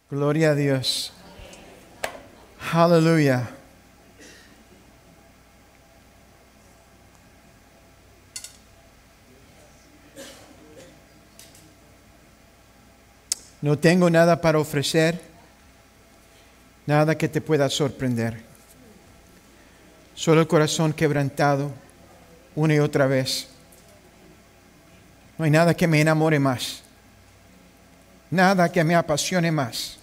Gloria a Dios. Aleluya. No tengo nada para ofrecer, nada que te pueda sorprender. Solo el corazón quebrantado una y otra vez. No hay nada que me enamore más, nada que me apasione más.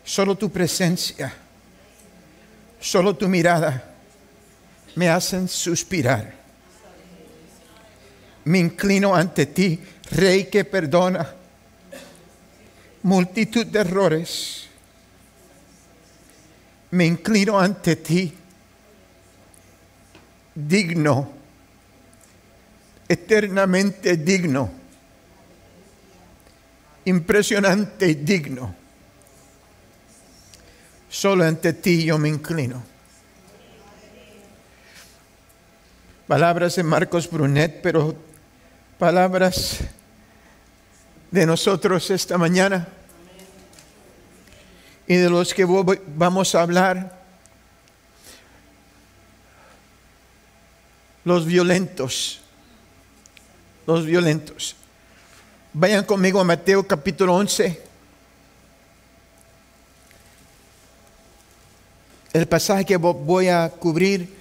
Solo tu presencia, solo tu mirada me hacen suspirar. Me inclino ante ti, Rey que perdona multitud de errores. Me inclino ante ti, digno, eternamente digno, impresionante y digno. Solo ante ti yo me inclino. Palabras de Marcos Brunet, pero palabras de nosotros esta mañana y de los que vamos a hablar. Los violentos. Los violentos. Vayan conmigo a Mateo capítulo 11. El pasaje que voy a cubrir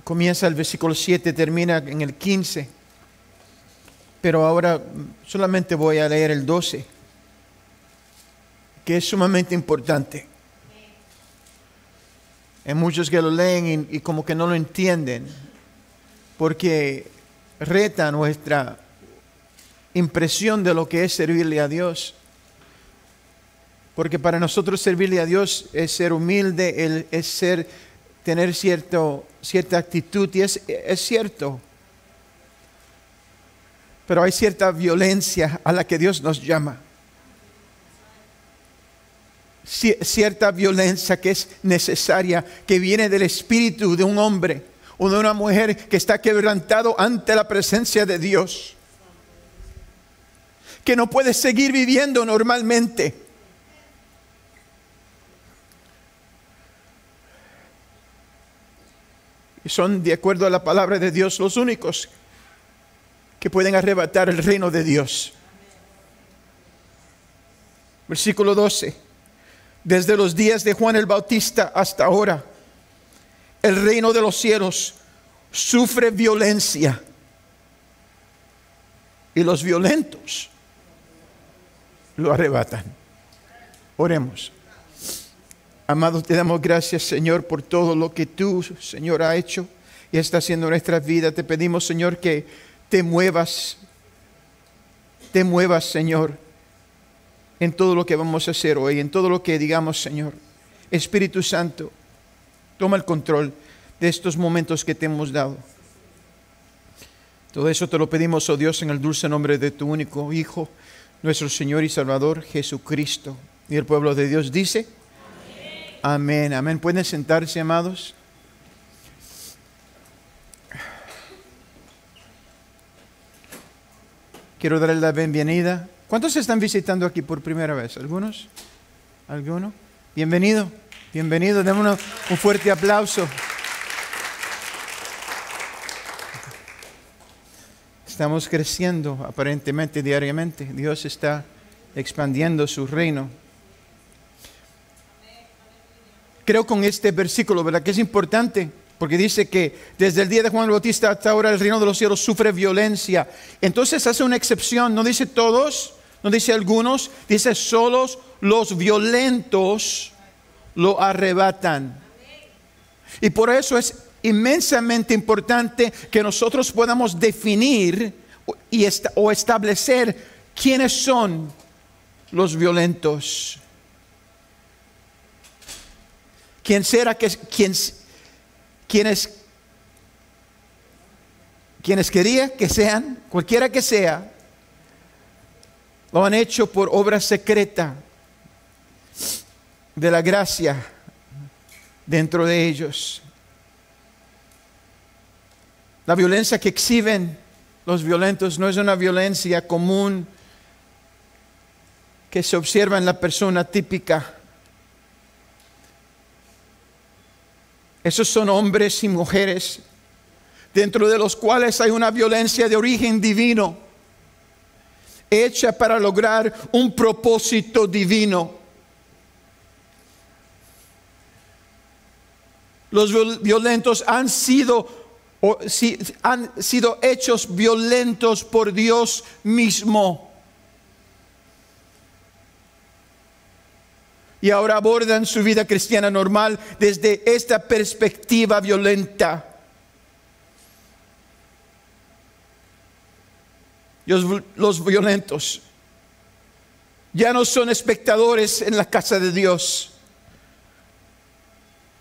comienza el versículo 7, termina en el 15. Pero ahora solamente voy a leer el 12, que es sumamente importante. Hay muchos que lo leen y como que no lo entienden, porque reta nuestra impresión de lo que es servirle a Dios. Porque para nosotros servirle a Dios es ser humilde, es tener cierta actitud, y es cierto. Pero hay cierta violencia a la que Dios nos llama. Cierta violencia que es necesaria, que viene del espíritu de un hombre o de una mujer que está quebrantado ante la presencia de Dios, que no puede seguir viviendo normalmente. Y son, de acuerdo a la palabra de Dios, los únicos que pueden arrebatar el reino de Dios. Versículo 12. Desde los días de Juan el Bautista hasta ahora, el reino de los cielos sufre violencia, y los violentos lo arrebatan. Oremos. Amado, te damos gracias, Señor, por todo lo que tú, Señor, has hecho y está haciendo en nuestra vida. Te pedimos, Señor, que te muevas, Señor, en todo lo que vamos a hacer hoy, en todo lo que digamos, Señor. Espíritu Santo, toma el control de estos momentos que te hemos dado. Todo eso te lo pedimos, oh Dios, en el dulce nombre de tu único Hijo, nuestro Señor y Salvador, Jesucristo. Y el pueblo de Dios dice: amén, amén. ¿Pueden sentarse, amados? Quiero darles la bienvenida. ¿Cuántos están visitando aquí por primera vez? ¿Algunos? ¿Alguno? Bienvenido, bienvenido. Démonos un fuerte aplauso. Estamos creciendo aparentemente diariamente. Dios está expandiendo su reino. Creo con este versículo, ¿verdad?, que es importante, porque dice que desde el día de Juan el Bautista hasta ahora el reino de los cielos sufre violencia. Entonces hace una excepción, no dice todos, no dice algunos, dice solos los violentos lo arrebatan. Y por eso es inmensamente importante que nosotros podamos definir o establecer quiénes son los violentos. Quienes quería que sean, cualquiera que sea, lo han hecho por obra secreta de la gracia dentro de ellos. La violencia que exhiben los violentos no es una violencia común que se observa en la persona típica. Esos son hombres y mujeres dentro de los cuales hay una violencia de origen divino, hecha para lograr un propósito divino. Los violentos han sido hechos violentos por Dios mismo. Y ahora abordan su vida cristiana normal desde esta perspectiva violenta. Los violentos ya no son espectadores en la casa de Dios.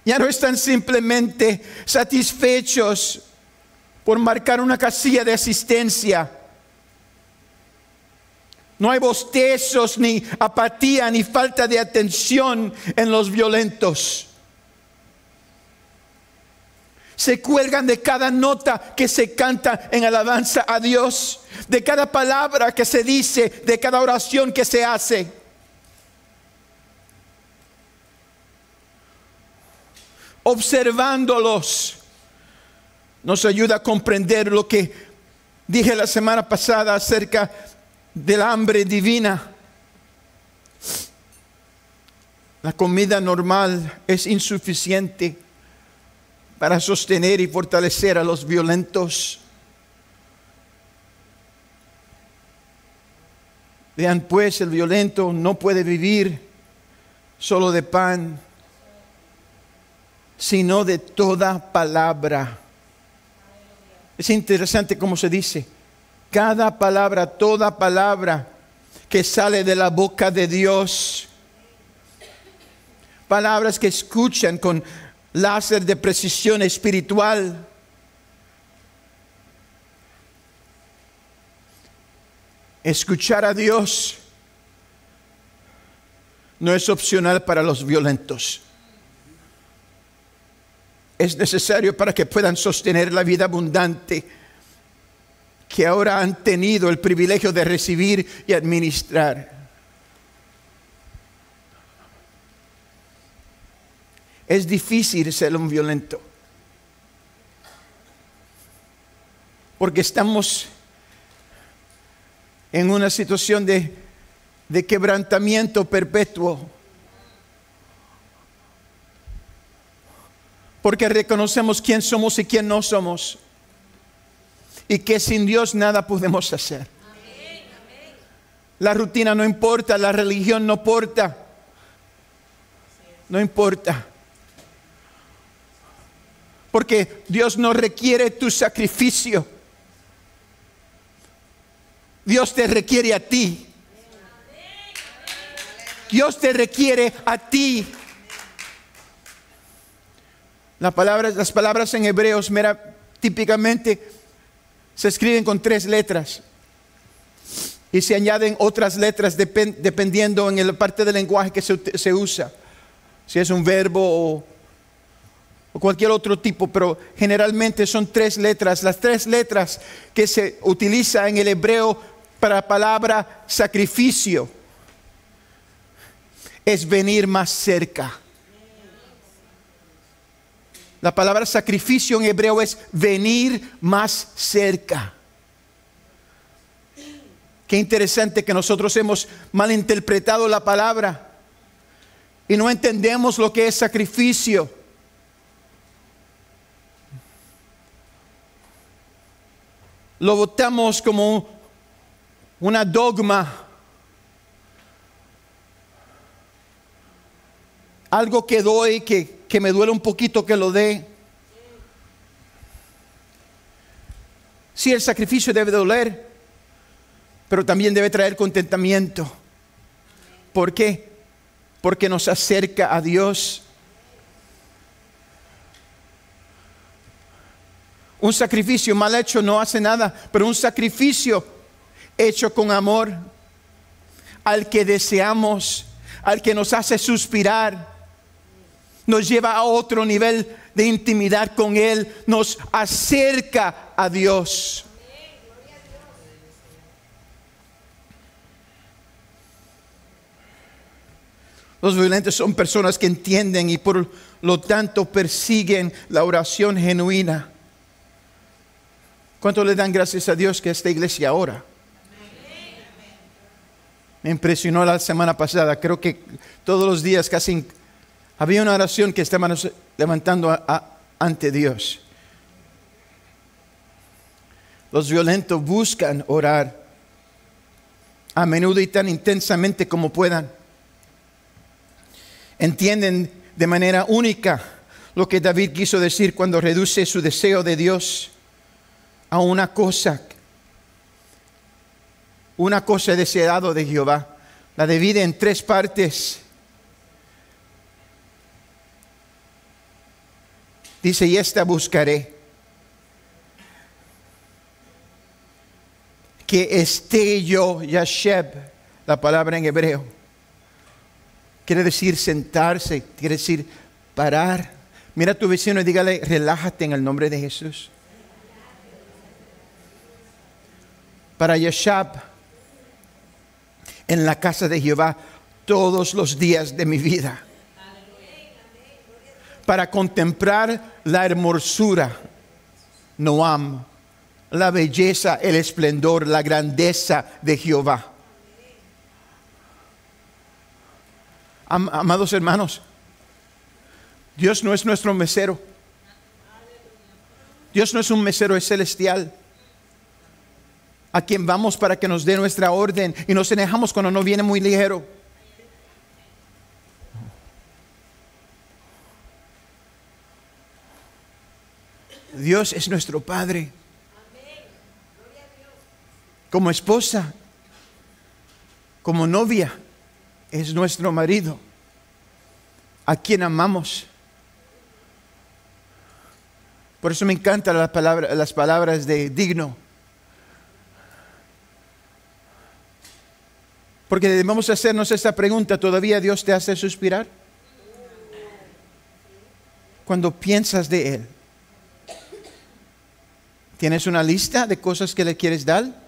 Ya no están simplemente satisfechos por marcar una casilla de asistencia. No hay bostezos, ni apatía, ni falta de atención en los violentos. Se cuelgan de cada nota que se canta en alabanza a Dios, de cada palabra que se dice, de cada oración que se hace. Observándolos nos ayuda a comprender lo que dije la semana pasada acerca del hambre divina. La comida normal es insuficiente para sostener y fortalecer a los violentos. Vean pues, el violento no puede vivir solo de pan, sino de toda palabra. Es interesante cómo se dice, cada palabra, toda palabra que sale de la boca de Dios. Palabras que escuchan con láser de precisión espiritual. Escuchar a Dios no es opcional para los violentos. Es necesario para que puedan sostener la vida abundante que ahora han tenido el privilegio de recibir y administrar. Es difícil ser un violento, porque estamos en una situación de quebrantamiento perpetuo. Porque reconocemos quién somos y quién no somos. Y que sin Dios nada podemos hacer. La rutina no importa, la religión no importa. No importa. Porque Dios no requiere tu sacrificio. Dios te requiere a ti. Dios te requiere a ti. Las palabras en hebreos típicamente se escriben con 3 letras y se añaden otras letras dependiendo en la parte del lenguaje que se usa, si es un verbo o cualquier otro tipo, pero generalmente son 3 letras. Las 3 letras que se utiliza en el hebreo para la palabra sacrificio es venir más cerca. La palabra sacrificio en hebreo es venir más cerca. Qué interesante que nosotros hemos malinterpretado la palabra y no entendemos lo que es sacrificio. Lo votamos como una dogma, algo que doy que me duele un poquito que lo dé. Sí, el sacrificio debe doler, pero también debe traer contentamiento. ¿Por qué? Porque nos acerca a Dios. Un sacrificio mal hecho no hace nada, pero un sacrificio hecho con amor, al que deseamos, al que nos hace suspirar, nos lleva a otro nivel de intimidad con Él, nos acerca a Dios. Los violentos son personas que entienden y por lo tanto persiguen la oración genuina. ¿Cuánto le dan gracias a Dios que esta iglesia ora? Me impresionó la semana pasada. Creo que todos los días casi había una oración que estábamos levantando ante Dios. Los violentos buscan orar a menudo y tan intensamente como puedan. Entienden de manera única lo que David quiso decir cuando reduce su deseo de Dios a una cosa deseado de Jehová. La divide en 3 partes. Dice, y esta buscaré, que esté yo, yasheb, la palabra en hebreo. Quiere decir sentarse, quiere decir parar. Mira a tu vecino y dígale, relájate en el nombre de Jesús. Para yashab, en la casa de Jehová, todos los días de mi vida. Para contemplar la hermosura, Noam, la belleza, el esplendor, la grandeza de Jehová. Amados hermanos, Dios no es nuestro mesero. Dios no es un mesero celestial a quien vamos para que nos dé nuestra orden y nos enojamos cuando no viene muy ligero. Dios es nuestro Padre. Como esposa, como novia, es nuestro marido, a quien amamos. Por eso me encantan las palabras de digno. Porque debemos hacernos esta pregunta: ¿todavía Dios te hace suspirar? Cuando piensas de Él, ¿tienes una lista de cosas que le quieres dar?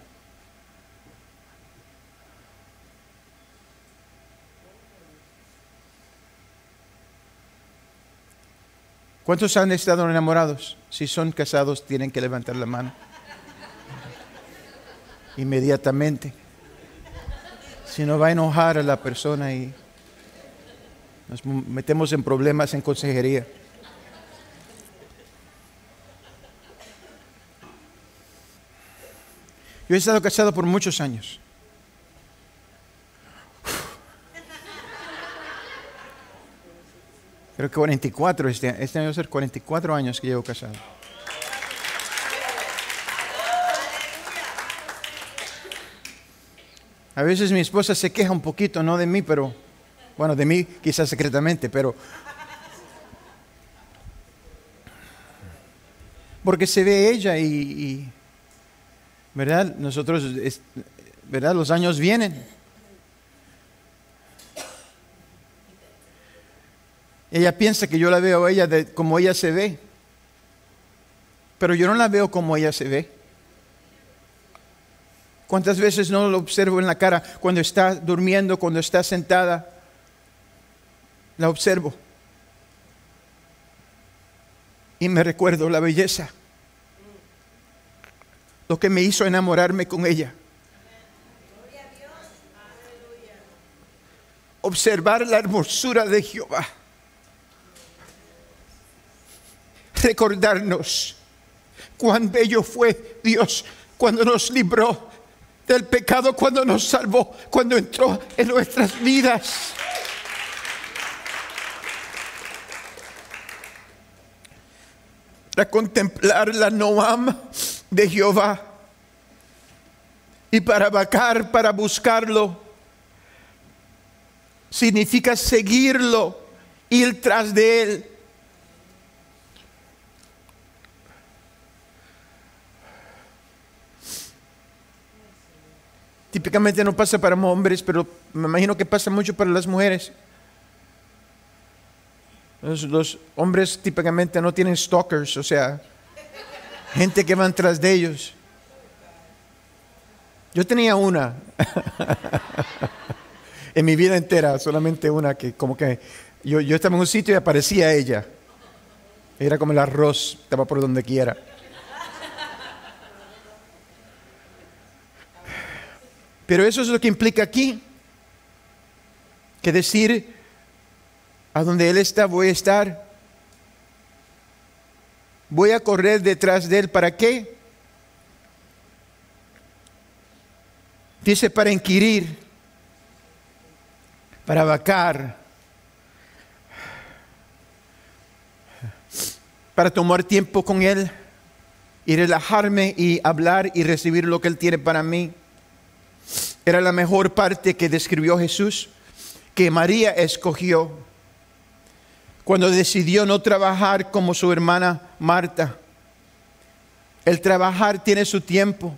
¿Cuántos han estado enamorados? Si son casados, tienen que levantar la mano inmediatamente. Si no, va a enojar a la persona y nos metemos en problemas en consejería. Yo he estado casado por muchos años. Creo que 44, este año va a ser 44 años que llevo casado. A veces mi esposa se queja un poquito, no de mí, pero, bueno, de mí quizás secretamente, pero porque se ve ella y ¿verdad? Nosotros, ¿verdad? Los años vienen. Ella piensa que yo la veo a ella como ella se ve, pero yo no la veo como ella se ve. ¿Cuántas veces no lo observo en la cara cuando está durmiendo, cuando está sentada? La observo y me recuerdo la belleza, lo que me hizo enamorarme con ella. Observar la hermosura de Jehová. Recordarnos cuán bello fue Dios cuando nos libró del pecado, cuando nos salvó, cuando entró en nuestras vidas. Para contemplar la Noam de Jehová y para vacar, para buscarlo, significa seguirlo, ir tras de él. Típicamente no pasa para hombres, pero me imagino que pasa mucho para las mujeres. Los hombres típicamente no tienen stalkers, o sea, gente que van tras de ellos. Yo tenía una. En mi vida entera, solamente una que como que yo estaba en un sitio y aparecía ella. Era como el arroz, estaba por donde quiera. Pero eso es lo que implica aquí. Que decir, a donde Él está voy a estar. Voy a correr detrás de Él. ¿Para qué? Dice para inquirir, para vacar, para tomar tiempo con Él y relajarme y hablar y recibir lo que Él tiene para mí. Era la mejor parte que describió Jesús, que María escogió cuando decidió no trabajar como su hermana Marta. El trabajar tiene su tiempo,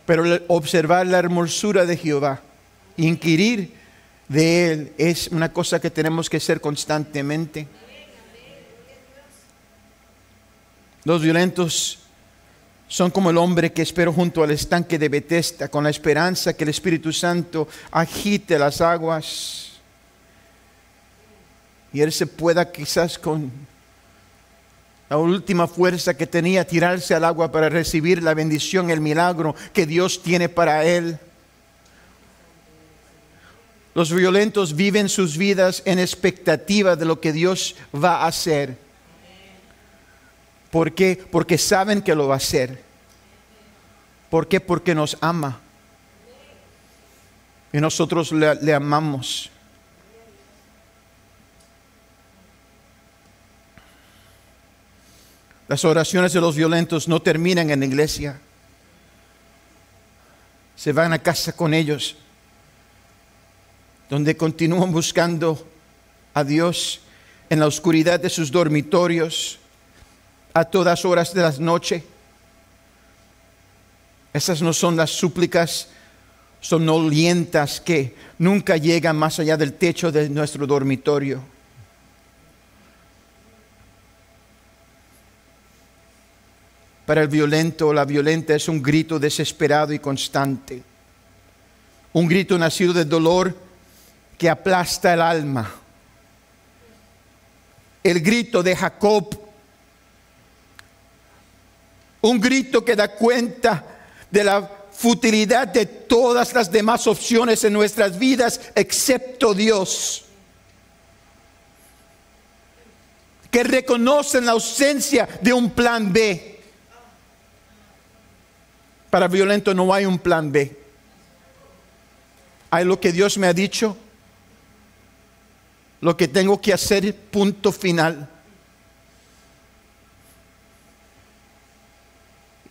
pero observar la hermosura de Jehová, inquirir de Él, es una cosa que tenemos que hacer constantemente. Los violentos son como el hombre que esperó junto al estanque de Betesda, con la esperanza que el Espíritu Santo agite las aguas y él se pueda, quizás con la última fuerza que tenía, tirarse al agua para recibir la bendición, el milagro que Dios tiene para él. Los violentos viven sus vidas en expectativa de lo que Dios va a hacer. ¿Por qué? Porque saben que lo va a hacer. ¿Por qué? Porque nos ama. Y nosotros le amamos. Las oraciones de los violentos no terminan en la iglesia. Se van a casa con ellos, donde continúan buscando a Dios en la oscuridad de sus dormitorios, a todas horas de la noche. Esas no son las súplicas somnolientas que nunca llegan más allá del techo de nuestro dormitorio. Para el violento o la violenta es un grito desesperado y constante. Un grito nacido del dolor que aplasta el alma. El grito de Jacob. Un grito que da cuenta de la futilidad de todas las demás opciones en nuestras vidas, excepto Dios. Que reconocen la ausencia de un plan B. Para el violento no hay un plan B. Hay lo que Dios me ha dicho, lo que tengo que hacer, punto final.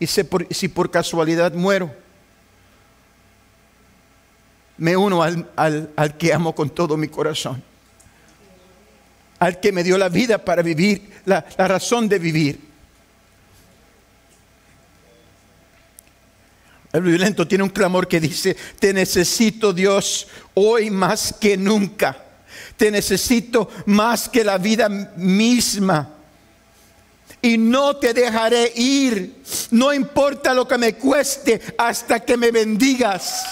Y si por casualidad muero, me uno al que amo con todo mi corazón. Al que me dio la vida para vivir, la razón de vivir. El violento tiene un clamor que dice: te necesito, Dios, hoy más que nunca. Te necesito más que la vida misma. Y no te dejaré ir, no importa lo que me cueste, hasta que me bendigas.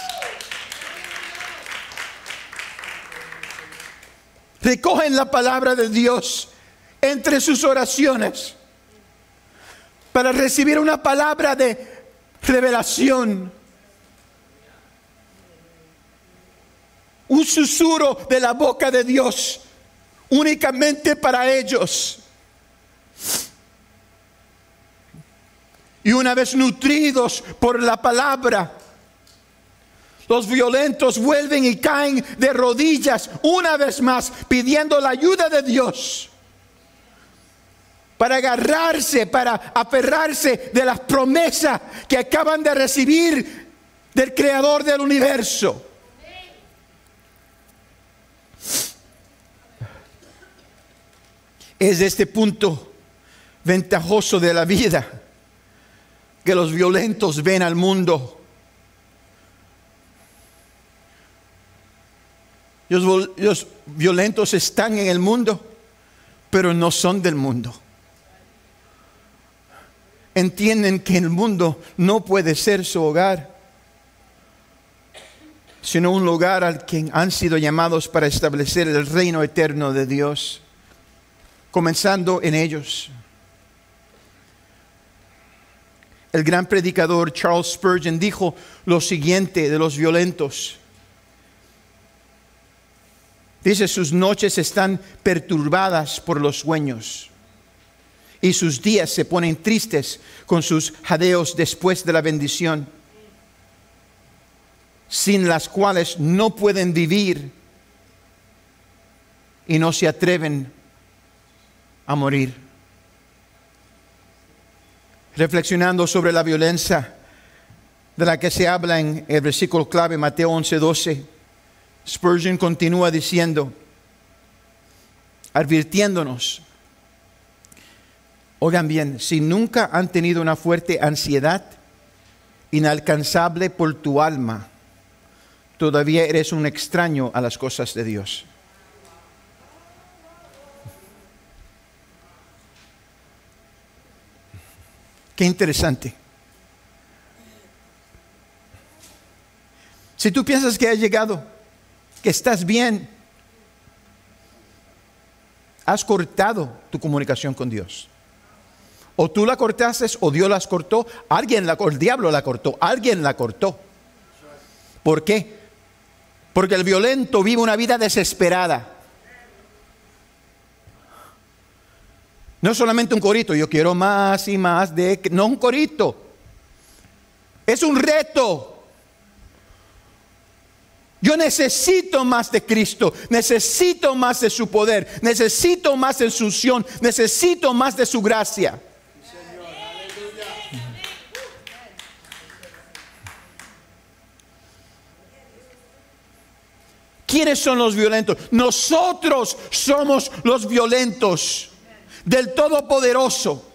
Recogen la palabra de Dios entre sus oraciones para recibir una palabra de revelación, un susurro de la boca de Dios únicamente para ellos. Y una vez nutridos por la palabra, los violentos vuelven y caen de rodillas una vez más, pidiendo la ayuda de Dios para agarrarse, para aferrarse de las promesas que acaban de recibir del Creador del universo. Es de este punto ventajoso de la vida que los violentos ven al mundo. Los violentos están en el mundo, pero no son del mundo. Entienden que el mundo no puede ser su hogar. sino un lugar al que han sido llamados para establecer el reino eterno de Dios, comenzando en ellos. El gran predicador Charles Spurgeon dijo lo siguiente de los violentos. Dice: sus noches están perturbadas por los sueños y sus días se ponen tristes con sus jadeos después de la bendición, sin las cuales no pueden vivir y no se atreven a morir. Reflexionando sobre la violencia de la que se habla en el versículo clave, Mateo 11:12, Spurgeon continúa diciendo, advirtiéndonos: oigan bien, si nunca han tenido una fuerte ansiedad inalcanzable por tu alma, todavía eres un extraño a las cosas de Dios. Qué interesante. Si tú piensas que has llegado, que estás bien, has cortado tu comunicación con Dios. O tú la cortaste, o Dios las cortó, el diablo la cortó, alguien la cortó. ¿Por qué? Porque el violento vive una vida desesperada. No solamente un corito, yo quiero más y más de... No un corito. Es un reto. Yo necesito más de Cristo. Necesito más de su poder. Necesito más de su unción. Necesito más de su gracia. ¿Quiénes son los violentos? Nosotros somos los violentos del Todopoderoso.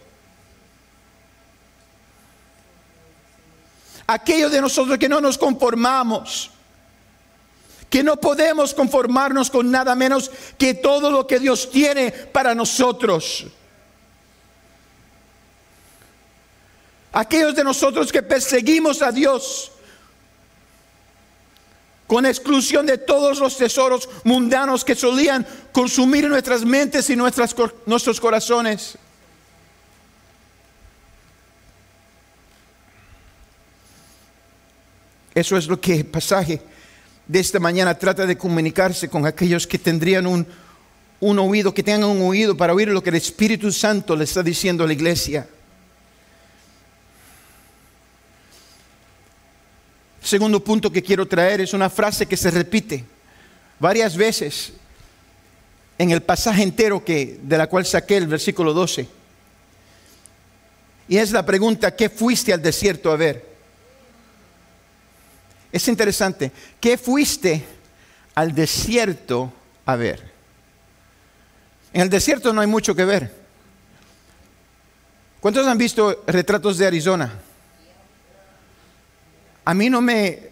Aquellos de nosotros que no nos conformamos, que no podemos conformarnos con nada menos que todo lo que Dios tiene para nosotros. Aquellos de nosotros que perseguimos a Dios con exclusión de todos los tesoros mundanos que solían consumir nuestras mentes y nuestros corazones. Eso es lo que el pasaje de esta mañana trata de comunicarse con aquellos que tendrían un oído, que tengan un oído para oír lo que el Espíritu Santo le está diciendo a la iglesia. Segundo punto que quiero traer es una frase que se repite varias veces en el pasaje entero de la cual saqué el versículo 12. Y es la pregunta: ¿qué fuiste al desierto a ver? Es interesante. ¿Qué fuiste al desierto a ver? En el desierto no hay mucho que ver. ¿Cuántos han visto retratos de Arizona? A mí no me...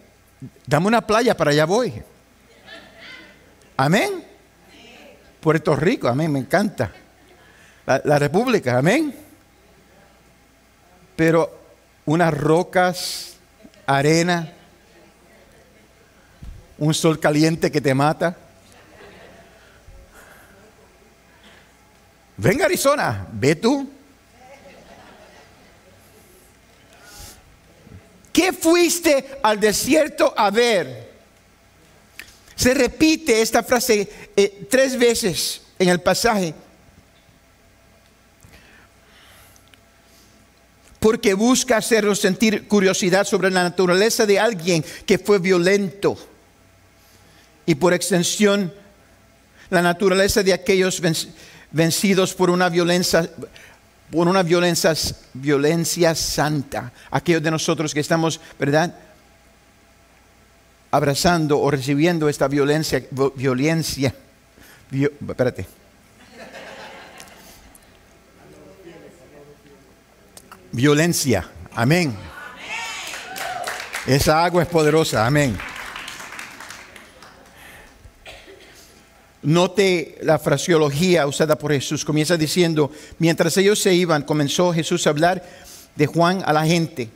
Dame una playa, para allá voy. Amén. Puerto Rico, amén, me encanta. La República, amén. Pero unas rocas, arena, un sol caliente que te mata. Venga, Arizona, ve tú. ¿Qué fuiste al desierto a ver? Se repite esta frase 3 veces en el pasaje. Porque busca hacernos sentir curiosidad sobre la naturaleza de alguien que fue violento. Y por extensión, la naturaleza de aquellos vencidos por una violencia santa. Aquellos de nosotros que estamos, ¿verdad?, abrazando o recibiendo esta violencia. Violencia, amén. Esa agua es poderosa, amén. Note la fraseología usada por Jesús. Comienza diciendo: mientras ellos se iban, comenzó Jesús a hablar de Juan a la gente.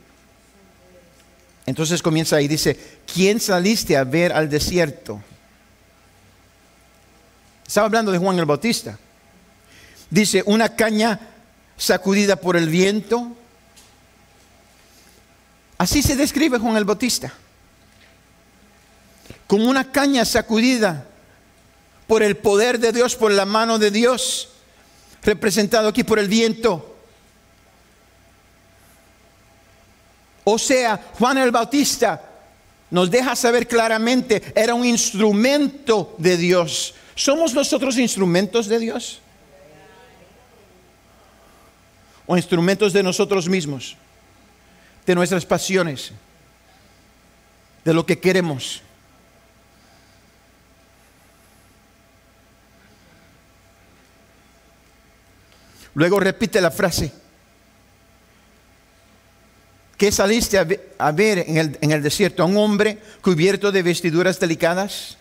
Entonces comienza ahí, dice, ¿quién saliste a ver al desierto? Estaba hablando de Juan el Bautista. Dice, una caña sacudida por el viento. Así se describe Juan el Bautista. Como una caña sacudida por el poder de Dios, por la mano de Dios, representado aquí por el viento. O sea, Juan el Bautista nos deja saber claramente, era un instrumento de Dios. ¿Somos nosotros instrumentos de Dios? ¿O instrumentos de nosotros mismos? De nuestras pasiones, de lo que queremos. Luego repite la frase. ¿Qué saliste a ver en el desierto? ¿A un hombre cubierto de vestiduras delicadas?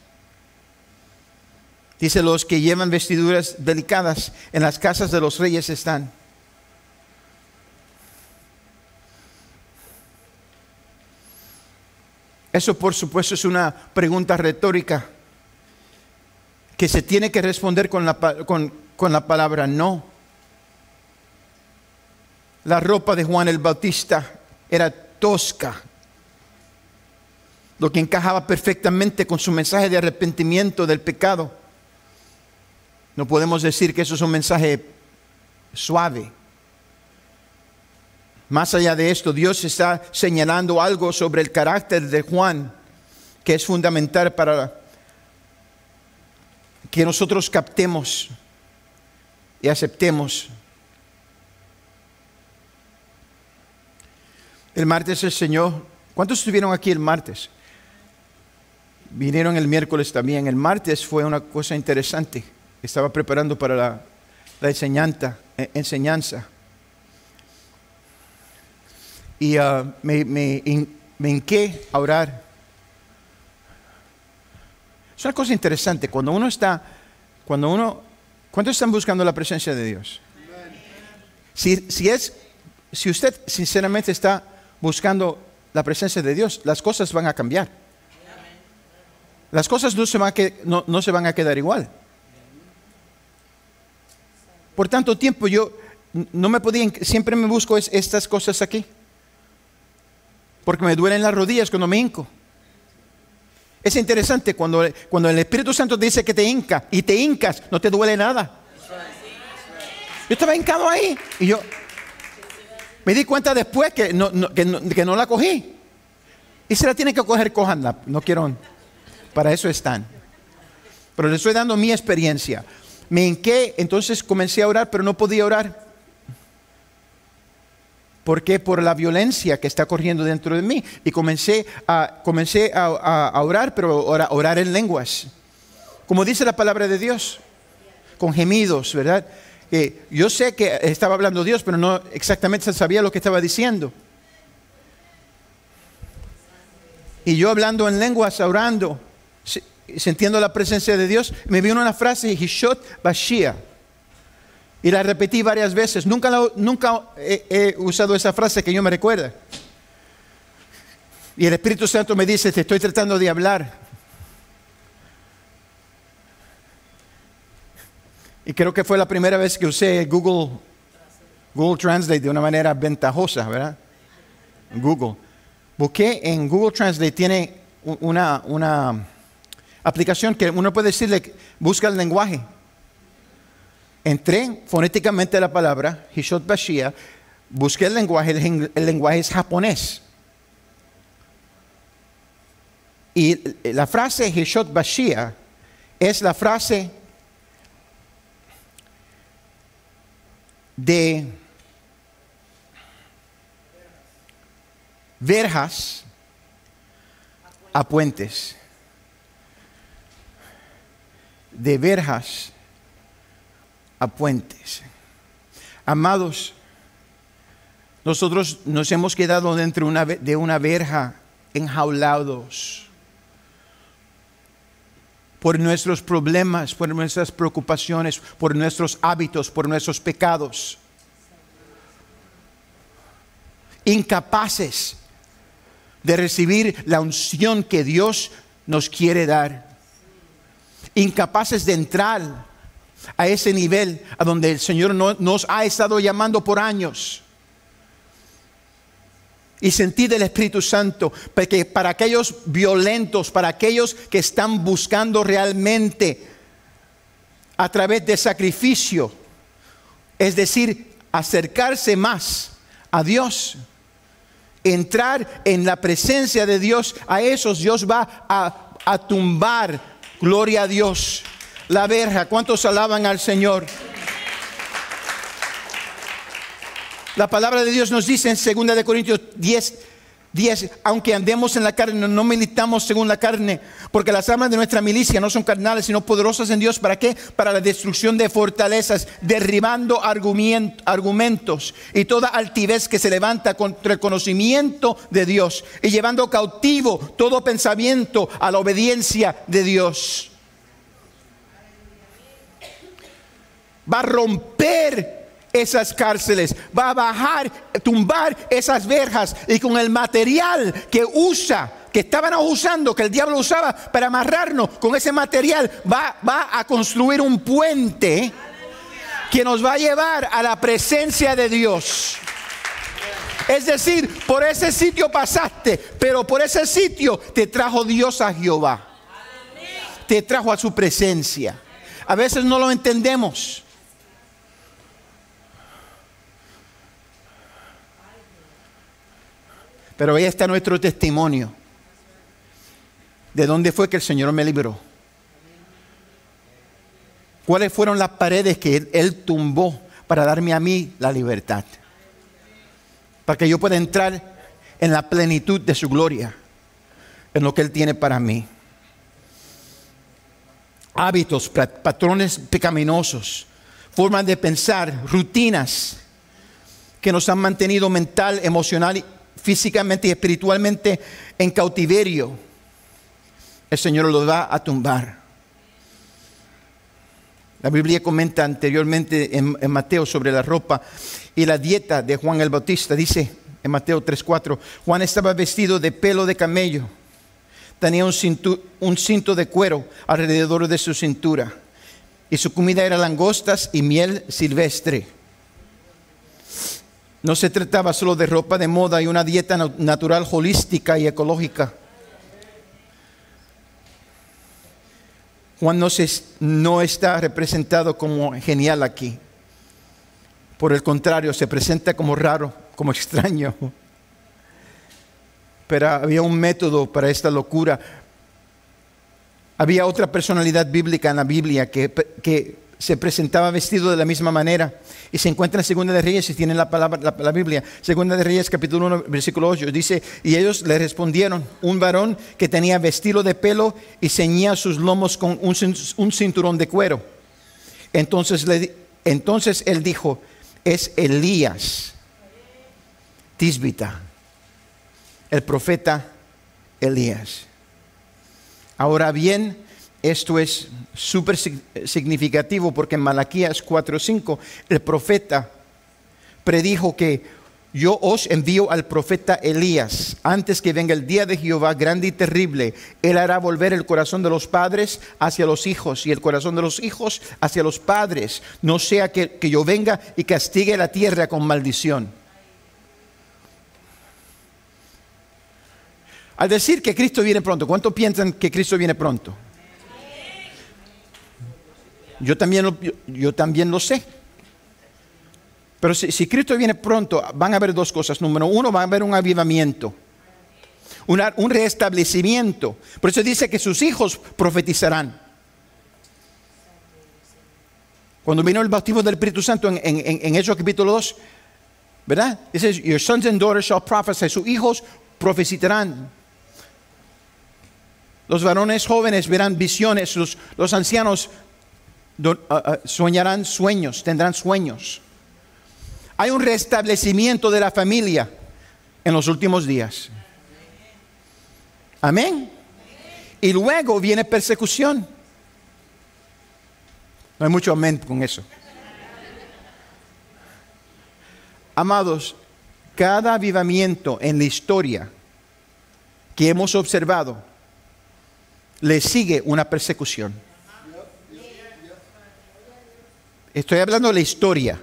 Dice, los que llevan vestiduras delicadas en las casas de los reyes están. Eso, por supuesto, es una pregunta retórica que se tiene que responder con la palabra no. La ropa de Juan el Bautista era tosca, lo que encajaba perfectamente con su mensaje de arrepentimiento del pecado. No podemos decir que eso es un mensaje suave. Más allá de esto, Dios está señalando algo sobre el carácter de Juan que es fundamental para que nosotros captemos y aceptemos. El martes el Señor, ¿cuántos estuvieron aquí el martes? Vinieron el miércoles también. El martes fue una cosa interesante. Estaba preparando para la enseñanza. Y me hinqué a orar. Es una cosa interesante. ¿Cuántos están buscando la presencia de Dios? Si usted sinceramente está buscando la presencia de Dios, las cosas van a cambiar. Las cosas no se van a quedar igual. Por tanto tiempo yo no me podía, siempre me busco estas cosas aquí. Porque me duelen las rodillas cuando me hinco. Es interesante cuando el Espíritu Santo te dice que te hinca y te hincas, no te duele nada. Yo estaba hincado ahí y yo me di cuenta después que no la cogí. Y se la tiene que coger, cojanla. No quiero, para eso están. Pero les estoy dando mi experiencia. Me hinqué, entonces comencé a orar, pero no podía orar. ¿Por qué? Por la violencia que está corriendo dentro de mí. Y comencé a orar, pero orar en lenguas. Como dice la palabra de Dios. Con gemidos, ¿verdad? Yo sé que estaba hablando Dios, pero no exactamente sabía lo que estaba diciendo. Y yo hablando en lenguas, orando, sintiendo la presencia de Dios, me vino una frase, Hishot Bashia. Y la repetí varias veces. Nunca he usado esa frase que yo me recuerda. Y el Espíritu Santo me dice, te estoy tratando de hablar. Y creo que fue la primera vez que usé Google Translate de una manera ventajosa, ¿verdad? Google. Busqué en Google Translate, tiene una aplicación que uno puede decirle, busca el lenguaje. Entré fonéticamente a la palabra, Hishot Bashia, busqué el lenguaje, el lenguaje es japonés. Y la frase Hishot Bashia es la frase de verjas a puentes. De verjas a puentes. Amados, nosotros nos hemos quedado dentro de una verja, enjaulados por nuestros problemas, por nuestras preocupaciones, por nuestros hábitos, por nuestros pecados. Incapaces de recibir la unción que Dios nos quiere dar. Incapaces de entrar a ese nivel a donde el Señor nos ha estado llamando por años. Y sentir del Espíritu Santo, porque para aquellos violentos, para aquellos que están buscando realmente a través de sacrificio, es decir, acercarse más a Dios, entrar en la presencia de Dios, a esos Dios va a tumbar, gloria a Dios, la verja. ¿Cuántos alaban al Señor? La palabra de Dios nos dice en 2 Corintios 10, aunque andemos en la carne, no militamos según la carne, porque las armas de nuestra milicia no son carnales, sino poderosas en Dios. ¿Para qué? Para la destrucción de fortalezas, derribando argumentos y toda altivez que se levanta contra el conocimiento de Dios, y llevando cautivo todo pensamiento a la obediencia de Dios. Va a romper esas cárceles, va a bajar, tumbar esas verjas, y con el material que estaban usando, que el diablo usaba para amarrarnos, con ese material va a construir un puente que nos va a llevar a la presencia de Dios. Es decir, por ese sitio pasaste, pero por ese sitio te trajo Dios a Jehová, te trajo a su presencia. A veces no lo entendemos. Pero ahí está nuestro testimonio. ¿De dónde fue que el Señor me libró? ¿Cuáles fueron las paredes que Él tumbó para darme a mí la libertad? Para que yo pueda entrar en la plenitud de su gloria, en lo que Él tiene para mí. Hábitos, patrones pecaminosos, formas de pensar, rutinas que nos han mantenido mental, emocional, físicamente y espiritualmente en cautiverio, el Señor los va a tumbar. La Biblia comenta anteriormente en Mateo sobre la ropa y la dieta de Juan el Bautista. Dice en Mateo 3:4, Juan estaba vestido de pelo de camello, tenía un cinto de cuero alrededor de su cintura, y su comida era langostas y miel silvestre. No se trataba solo de ropa de moda y una dieta natural, holística y ecológica. Juan no está representado como genial aquí. Por el contrario, se presenta como raro, como extraño. Pero había un método para esta locura. Había otra personalidad bíblica en la Biblia que se presentaba vestido de la misma manera, y se encuentra en Segunda de Reyes, si tienen la Biblia, Segunda de Reyes capítulo 1 versículo 8, dice: y ellos le respondieron, un varón que tenía vestido de pelo y ceñía sus lomos con un cinturón de cuero. Entonces él dijo: es Elías Tisbita, el profeta Elías. Ahora bien, esto es súper significativo, porque en Malaquías 4:5 el profeta predijo que yo os envío al profeta Elías antes que venga el día de Jehová grande y terrible. Él hará volver el corazón de los padres hacia los hijos y el corazón de los hijos hacia los padres, no sea que yo venga y castigue la tierra con maldición. Al decir que Cristo viene pronto, ¿cuántos piensan que Cristo viene pronto? Yo también lo sé. Pero si Cristo viene pronto, van a haber dos cosas. Número uno, va a haber un avivamiento, un restablecimiento. Por eso dice que sus hijos profetizarán. Cuando vino el bautismo del Espíritu Santo en Hechos capítulo 2, ¿verdad? Dice: your sons and daughters shall prophesy. Sus hijos profetizarán. Los varones jóvenes verán visiones. Los ancianos soñarán sueños, tendrán sueños. Hay un restablecimiento de la familia en los últimos días. Amén. Y luego viene persecución. No hay mucho amén con eso. Amados, cada avivamiento en la historia que hemos observado, le sigue una persecución. Estoy hablando de la historia.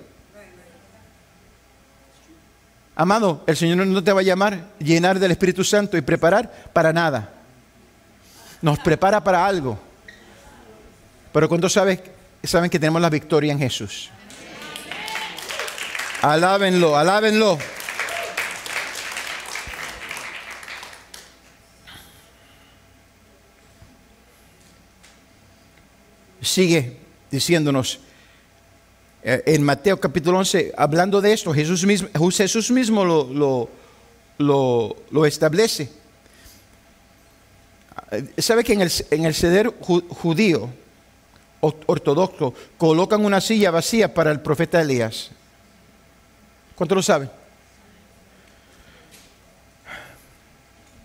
Amado, el Señor no te va a llamar, llenar del Espíritu Santo y preparar para nada. Nos prepara para algo. Pero ¿cuántos saben que tenemos la victoria en Jesús? Alábenlo, alábenlo. Sigue diciéndonos en Mateo capítulo 11, hablando de esto, Jesús mismo lo establece. ¿Sabe que en el ceder judío ortodoxo colocan una silla vacía para el profeta Elías? ¿Cuánto lo saben?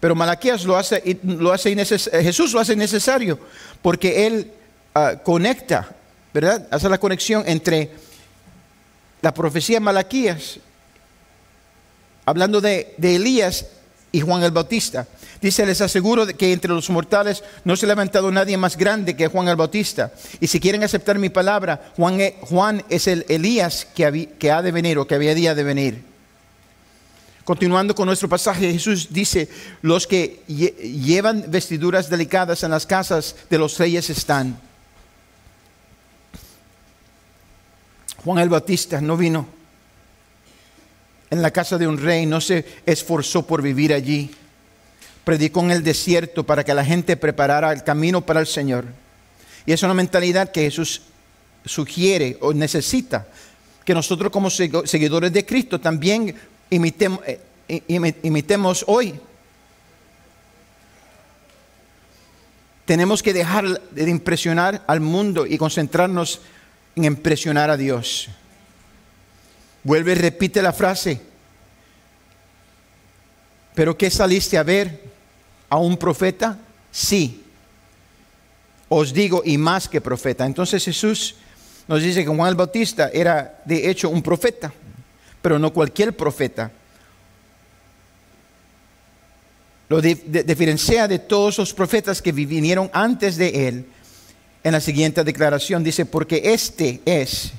Pero Malaquías Jesús lo hace necesario, porque él conecta, ¿verdad? Hace la conexión entre la profecía de Malaquías, hablando de Elías y Juan el Bautista. Dice, les aseguro que entre los mortales no se ha levantado nadie más grande que Juan el Bautista. Y si quieren aceptar mi palabra, Juan es el Elías que ha de venir, o que había de venir. Continuando con nuestro pasaje, Jesús dice, los que llevan vestiduras delicadas en las casas de los reyes están. Juan el Bautista no vino en la casa de un rey, no se esforzó por vivir allí. Predicó en el desierto para que la gente preparara el camino para el Señor. Y es una mentalidad que Jesús sugiere o necesita que nosotros como seguidores de Cristo también imitemos hoy. Tenemos que dejar de impresionar al mundo y concentrarnos en impresionar a Dios. Vuelve y repite la frase. ¿Pero qué saliste a ver? ¿A un profeta? Sí. Os digo, y más que profeta. Entonces Jesús nos dice que Juan el Bautista era de hecho un profeta, pero no cualquier profeta. Lo diferencia de todos los profetas que vinieron antes de él. En la siguiente declaración dice, porque este es,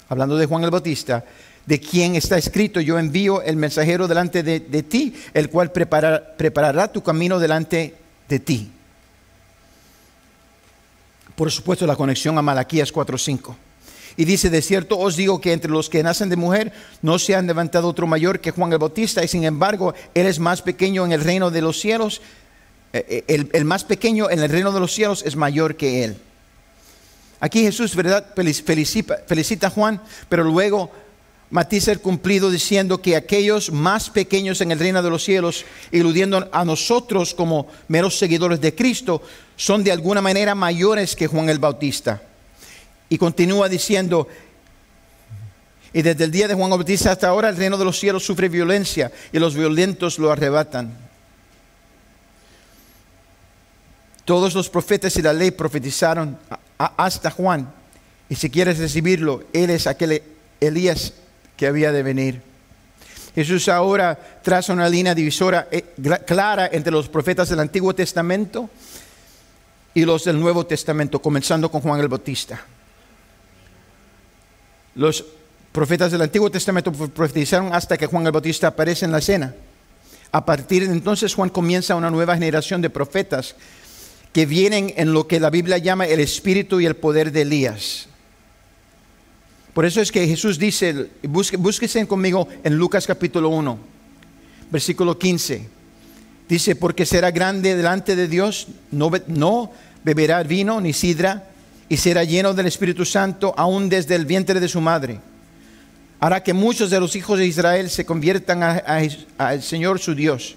hablando de Juan el Bautista, de quien está escrito, yo envío el mensajero delante de ti, el cual preparará tu camino delante de ti. Por supuesto, la conexión a Malaquías 4:5. Y dice, de cierto os digo que entre los que nacen de mujer no se han levantado otro mayor que Juan el Bautista, y sin embargo, él es más pequeño en el reino de los cielos. El más pequeño en el reino de los cielos es mayor que él. Aquí Jesús, ¿verdad?, felicita a Juan, pero luego matiza el cumplido diciendo que aquellos más pequeños en el reino de los cielos, iludiendo a nosotros como meros seguidores de Cristo, son de alguna manera mayores que Juan el Bautista. Y continúa diciendo, y desde el día de Juan el Bautista hasta ahora el reino de los cielos sufre violencia y los violentos lo arrebatan. Todos los profetas y la ley profetizaron hasta Juan. Y si quieres recibirlo, él es aquel Elías que había de venir. Jesús ahora traza una línea divisora clara entre los profetas del Antiguo Testamento y los del Nuevo Testamento, comenzando con Juan el Bautista. Los profetas del Antiguo Testamento profetizaron hasta que Juan el Bautista aparece en la escena. A partir de entonces Juan comienza una nueva generación de profetas que vienen en lo que la Biblia llama el espíritu y el poder de Elías. Por eso es que Jesús dice, búsquense conmigo en Lucas capítulo 1, versículo 15. Dice, porque será grande delante de Dios, no beberá vino ni sidra, y será lleno del Espíritu Santo aún desde el vientre de su madre. Hará que muchos de los hijos de Israel se conviertan al Señor su Dios.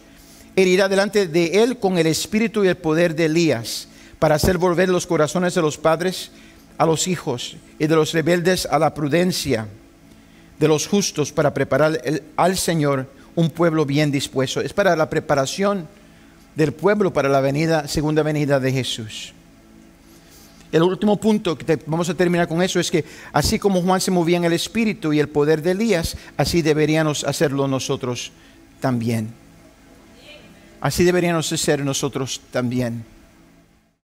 Él irá delante de él con el espíritu y el poder de Elías, para hacer volver los corazones de los padres a los hijos y de los rebeldes a la prudencia, de los justos para preparar al Señor un pueblo bien dispuesto. Es para la preparación del pueblo para la segunda venida de Jesús. El último punto, vamos a terminar con eso, es que así como Juan se movía en el espíritu y el poder de Elías, así deberíamos hacerlo nosotros también. Así deberíamos ser nosotros también.